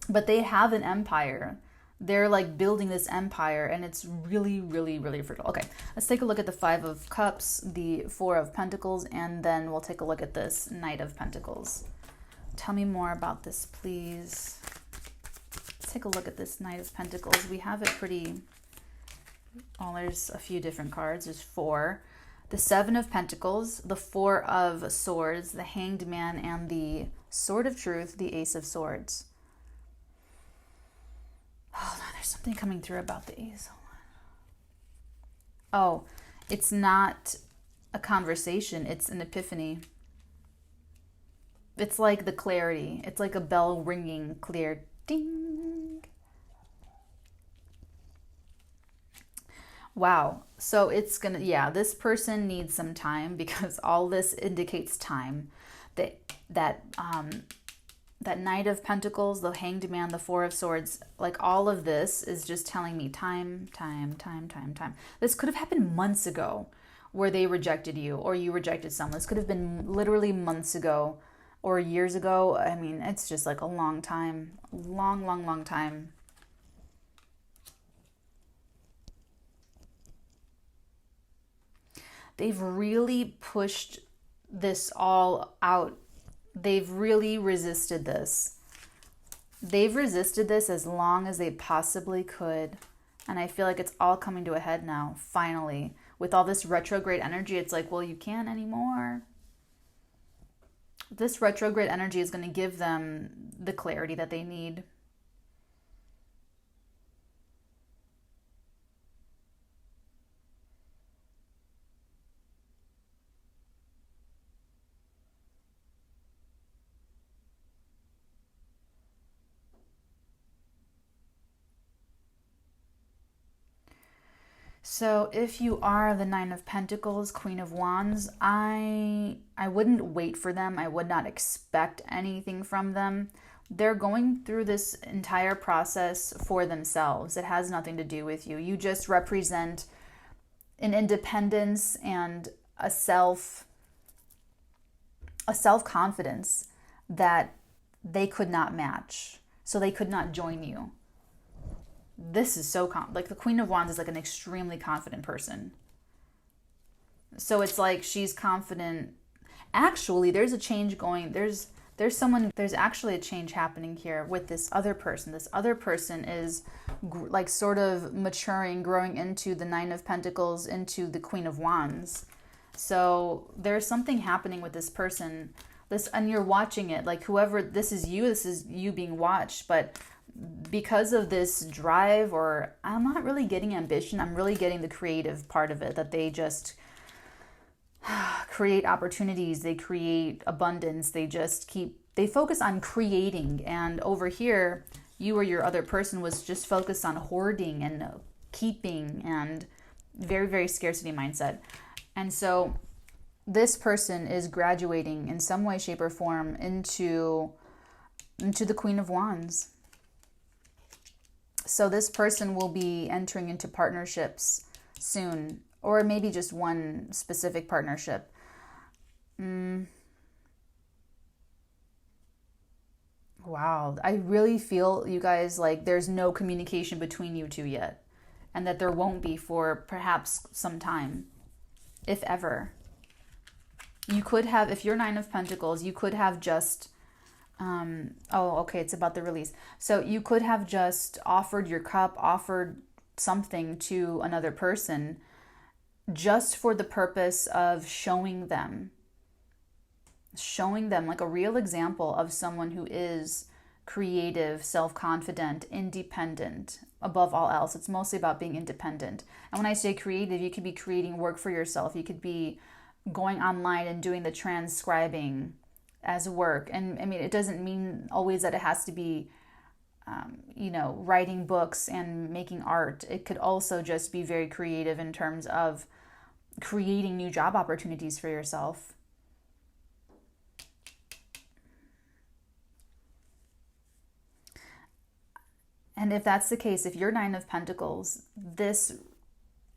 but they have an empire. They're like building this empire, and it's really, really, really fertile. Okay, let's take a look at the Five of Cups, the Four of Pentacles, and then we'll take a look at this Knight of Pentacles. Tell me more about this, please. Let's take a look at this Knight of Pentacles. We have it pretty, oh, there's a few different cards. There's 4. The Seven of Pentacles, the Four of Swords, the Hanged Man, and the Sword of Truth, the Ace of Swords. Hold on, there's something coming through about the Ace. Oh, it's not a conversation, it's an epiphany. It's like the clarity. It's like a bell ringing clear. Ding. Wow. So it's gonna, yeah, this person needs some time, because all this indicates time. That Knight of Pentacles, the Hanged Man, the Four of Swords, like all of this is just telling me time. This could have happened months ago, where they rejected you or you rejected someone. This could have been literally months ago or years ago. I mean, it's just like a long time, long time. They've really pushed this all out. They've really resisted this. They've resisted this as long as they possibly could. And I feel like it's all coming to a head now, finally. With all this retrograde energy, it's like, well, you can't anymore. This retrograde energy is going to give them the clarity that they need. So if you are the Nine of Pentacles, Queen of Wands, I wouldn't wait for them. I would not expect anything from them. They're going through this entire process for themselves. It has nothing to do with you. You just represent an independence and a self-confidence that they could not match. So they could not join you. This is so like the Queen of Wands is like an extremely confident person. So it's like she's confident. Actually, there's a change going. There's actually a change happening here with this other person. This other person is like sort of maturing, growing into the Nine of Pentacles, into the Queen of Wands. So there's something happening with this person. And you're watching it, like whoever, this is you being watched, but because of this drive, or I'm not really getting ambition, I'm really getting the creative part of it, that they just create opportunities, they create abundance, they focus on creating. And over here, you or your other person was just focused on hoarding and keeping and very, very scarcity mindset. And so this person is graduating in some way, shape, or form into the Queen of Wands. So this person will be entering into partnerships soon, or maybe just one specific partnership. Wow, I really feel, you guys, like there's no communication between you two yet, and that there won't be for perhaps some time, if ever. You could have, if you're Nine of Pentacles, you could have just it's about the release. So you could have just offered your cup, offered something to another person just for the purpose of showing them like a real example of someone who is creative, self-confident, independent. Above all else, it's mostly about being independent. And when I say creative, you could be creating work for yourself. You could be going online and doing the transcribing as work. And I mean, it doesn't mean always that it has to be, writing books and making art. It could also just be very creative in terms of creating new job opportunities for yourself. And if that's the case, if you're Nine of Pentacles, this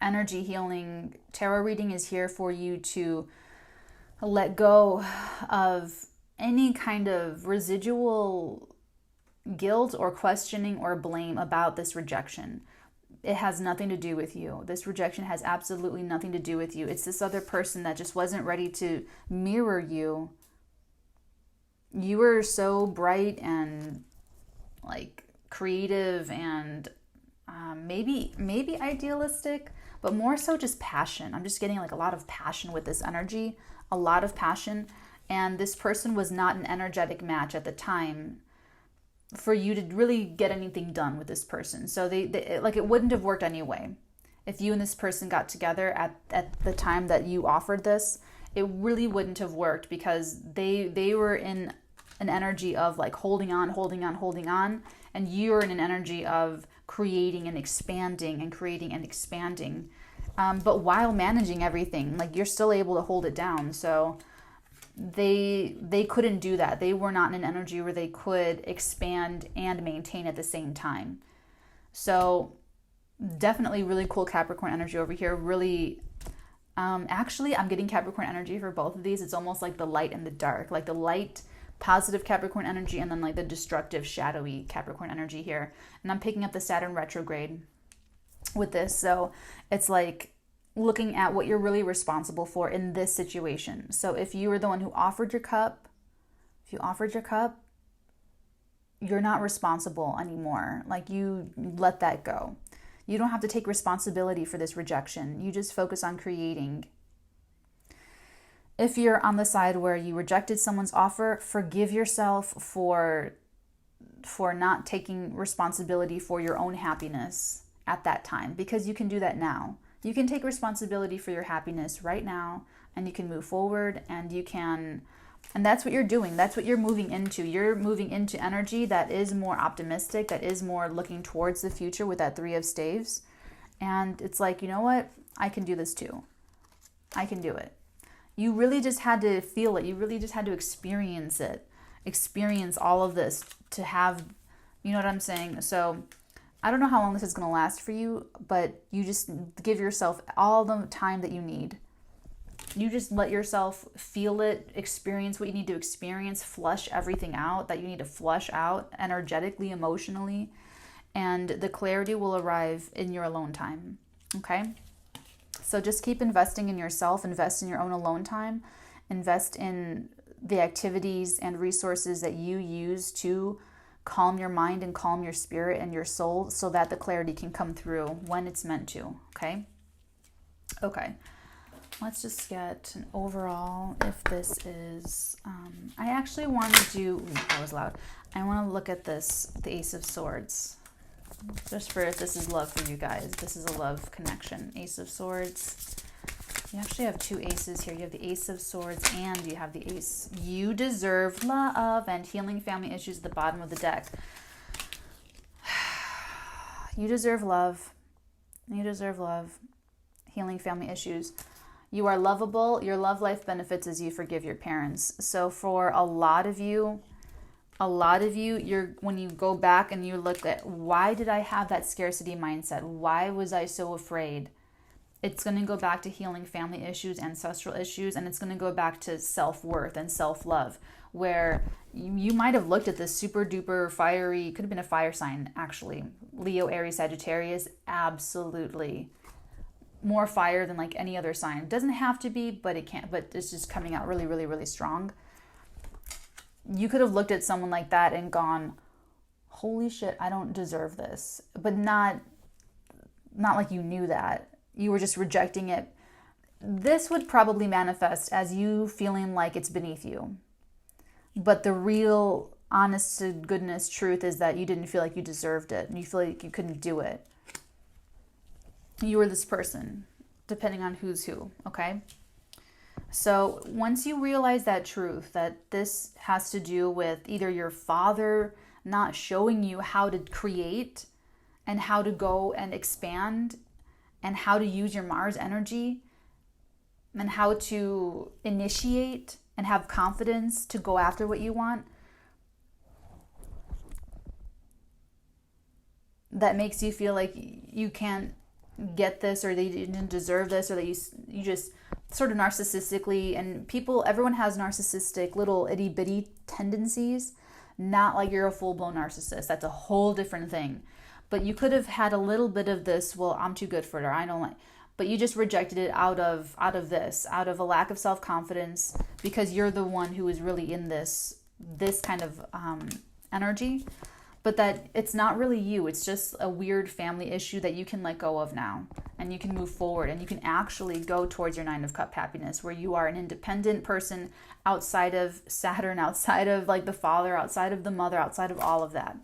energy healing tarot reading is here for you to let go of any kind of residual guilt or questioning or blame about this rejection. It has nothing to do with you. This rejection has absolutely nothing to do with you. It's this other person that just wasn't ready to mirror you. You were so bright and like creative and maybe idealistic, but more so just passion. I'm just getting like a lot of passion with this energy, a lot of passion. And this person was not an energetic match at the time for you to really get anything done with this person. So they like, it wouldn't have worked anyway. If you and this person got together at the time that you offered this, it really wouldn't have worked, because they were in an energy of like holding on, and you're in an energy of creating and expanding and creating and expanding. But while managing everything, like you're still able to hold it down. So they couldn't do that. They were not in an energy where they could expand and maintain at the same time. So definitely really cool Capricorn energy over here. Really, actually, I'm getting Capricorn energy for both of these. It's almost like the light and the dark, like the light, positive Capricorn energy, and then like the destructive, shadowy Capricorn energy here. And I'm picking up the Saturn retrograde with this. So it's like looking at what you're really responsible for in this situation. So if you were the one who offered your cup, you're not responsible anymore. Like you let that go. You don't have to take responsibility for this rejection. You just focus on creating. If you're on the side where you rejected someone's offer, forgive yourself for not taking responsibility for your own happiness at that time, because you can do that now. You can take responsibility for your happiness right now, and you can move forward, and that's what you're doing. That's what you're moving into. You're moving into energy that is more optimistic, that is more looking towards the future with that Three of Staves. And it's like, you know what? I can do this too. I can do it. You really just had to feel it. You really just had to experience it. Experience all of this to have, you know what I'm saying? So I don't know how long this is going to last for you, but you just give yourself all the time that you need. You just let yourself feel it, experience what you need to experience, flush everything out that you need to flush out energetically, emotionally, and the clarity will arrive in your alone time. Okay? So just keep investing in yourself, invest in your own alone time, invest in the activities and resources that you use to calm your mind and calm your spirit and your soul so that the clarity can come through when it's meant to. Okay? Okay. Let's just get an overall if this is, I actually want to do, that was loud. I want to look at this, the Ace of Swords, just for if this is love for you guys. This is a love connection. Ace of Swords. You actually have two aces here. You have the Ace of Swords and you have the Ace. You deserve love and healing family issues at the bottom of the deck. You deserve love. You deserve love. Healing family issues. You are lovable. Your love life benefits as you forgive your parents. So for a lot of you, you're when you go back and you look at why did I have that scarcity mindset? Why was I so afraid? It's going to go back to healing family issues, ancestral issues, and it's going to go back to self-worth and self-love, where you might have looked at this super duper fiery, could have been a fire sign actually, Leo, Aries, Sagittarius, absolutely. More fire than like any other sign. It doesn't have to be, but it can't, but it's just coming out really, really, really strong. You could have looked at someone like that and gone, holy shit, I don't deserve this. But not like you knew that. You were just rejecting it. This would probably manifest as you feeling like it's beneath you. But the real honest to goodness truth is that you didn't feel like you deserved it. And you feel like you couldn't do it. You were this person, depending on who's who, okay? So once you realize that truth, that this has to do with either your father not showing you how to create and how to go and expand and how to use your Mars energy and how to initiate and have confidence to go after what you want, that makes you feel like you can't get this or that you didn't deserve this or that you just sort of narcissistically, and everyone has narcissistic little itty bitty tendencies, not like you're a full-blown narcissist. That's a whole different thing. But you could have had a little bit of this, well, I'm too good for it, or I don't like, but you just rejected it out of a lack of self-confidence, because you're the one who is really in this kind of energy. But that it's not really you. It's just a weird family issue that you can let go of now. And you can move forward. And you can actually go towards your 9 of Cup happiness, where you are an independent person outside of Saturn, outside of like the father, outside of the mother, outside of all of that.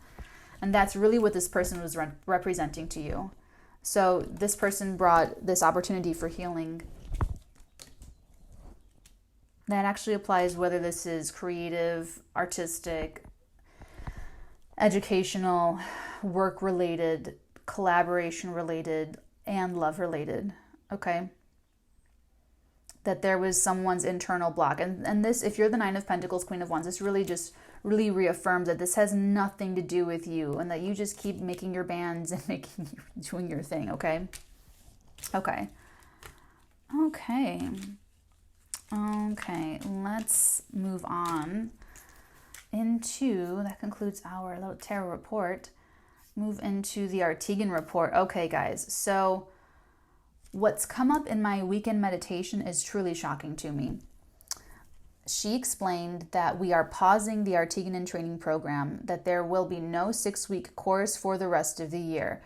And that's really what this person was representing to you. So this person brought this opportunity for healing. That actually applies whether this is creative, artistic, educational, work-related, collaboration-related, and love-related, okay? That there was someone's internal block. And this, if you're the 9 of Pentacles, Queen of Wands, this really reaffirms that this has nothing to do with you and that you just keep making your bands and doing your thing, okay? Okay. Okay, let's move on into, that concludes our little tarot report, move into the Arteagan Report. Okay, guys, so what's come up in my weekend meditation is truly shocking to me. She explained that we are pausing the Arteagan in Training program, that there will be no 6-week course for the rest of the year.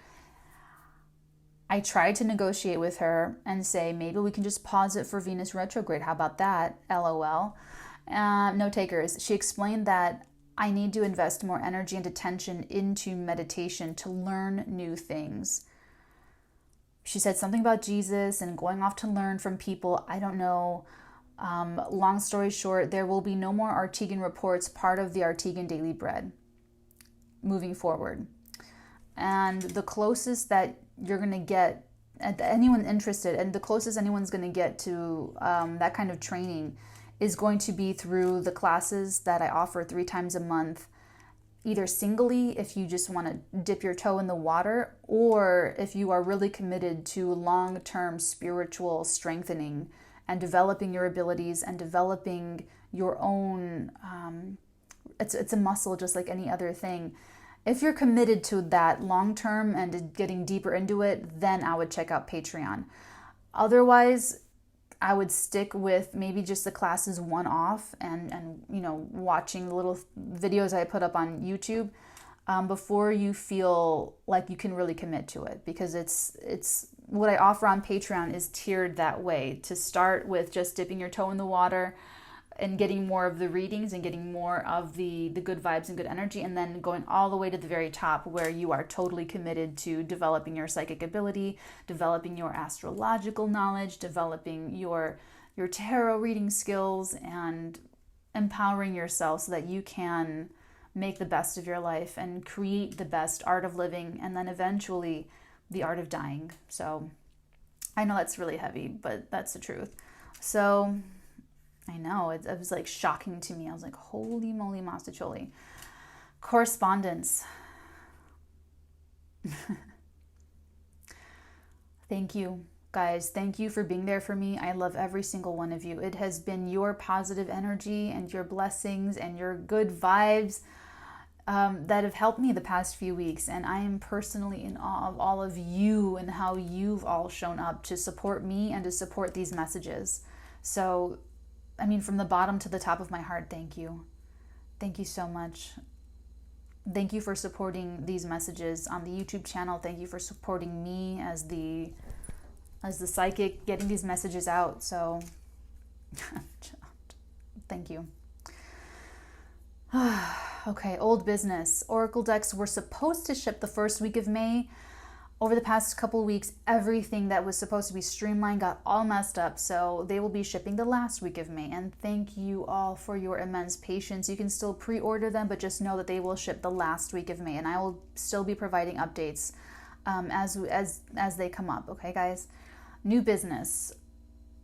I tried to negotiate with her and say, maybe we can just pause it for Venus retrograde. How about that? LOL. No takers. She explained that I need to invest more energy and attention into meditation to learn new things. She said something about Jesus and going off to learn from people. I don't know. Long story short, there will be no more Arteagan reports, part of the Arteagan Daily Bread moving forward. And the closest that you're going to get anyone interested, and the closest anyone's going to get to that kind of training is going to be through the classes that I offer 3 times a month, either singly if you just want to dip your toe in the water, or if you are really committed to long-term spiritual strengthening and developing your abilities and developing your own, it's a muscle just like any other thing. If you're committed to that long-term and getting deeper into it, then I would check out Patreon. Otherwise, I would stick with maybe just the classes one-off and watching the little videos I put up on YouTube before you feel like you can really commit to it, because it's what I offer on Patreon is tiered that way, to start with just dipping your toe in the water and getting more of the readings and getting more of the good vibes and good energy, and then going all the way to the very top where you are totally committed to developing your psychic ability, developing your astrological knowledge, developing your tarot reading skills, and empowering yourself so that you can make the best of your life and create the best art of living, and then eventually the art of dying. So I know that's really heavy, but that's the truth. So I know, it was like shocking to me. I was like, holy moly, Massaglia. Correspondence. Thank you, guys. Thank you for being there for me. I love every single one of you. It has been your positive energy and your blessings and your good vibes that have helped me the past few weeks. And I am personally in awe of all of you and how you've all shown up to support me and to support these messages. So I mean, from the bottom to the top of my heart, thank you. Thank you so much. Thank you for supporting these messages on the YouTube channel. Thank you for supporting me as the psychic, getting these messages out. So thank you. Okay, old business. Oracle decks were supposed to ship the first week of May. Over the past couple weeks, everything that was supposed to be streamlined got all messed up, so they will be shipping the last week of May. And thank you all for your immense patience. You can still pre-order them, but just know that they will ship the last week of May, and I will still be providing updates as they come up. Okay, guys? New business.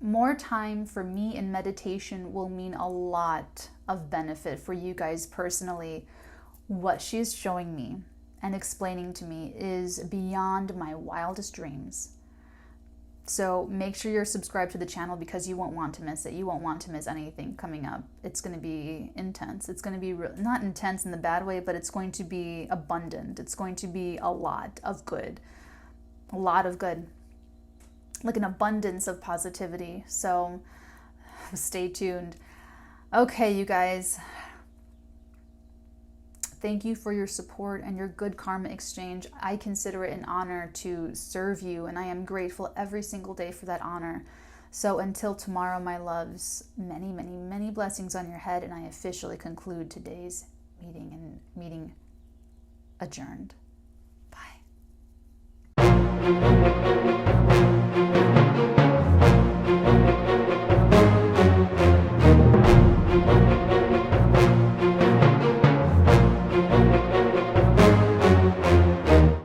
More time for me in meditation will mean a lot of benefit for you guys personally. What she's showing me and explaining to me is beyond my wildest dreams. So make sure you're subscribed to the channel, because you won't want to miss it. You won't want to miss anything coming up. It's going to be intense. It's going to be not intense in the bad way, but it's going to be abundant. It's going to be a lot of good. A lot of good. Like an abundance of positivity. So stay tuned. Okay, you guys. Thank you for your support and your good karma exchange. I consider it an honor to serve you, and I am grateful every single day for that honor. So until tomorrow, my loves, many, many, many blessings on your head, and I officially conclude today's meeting adjourned. Bye.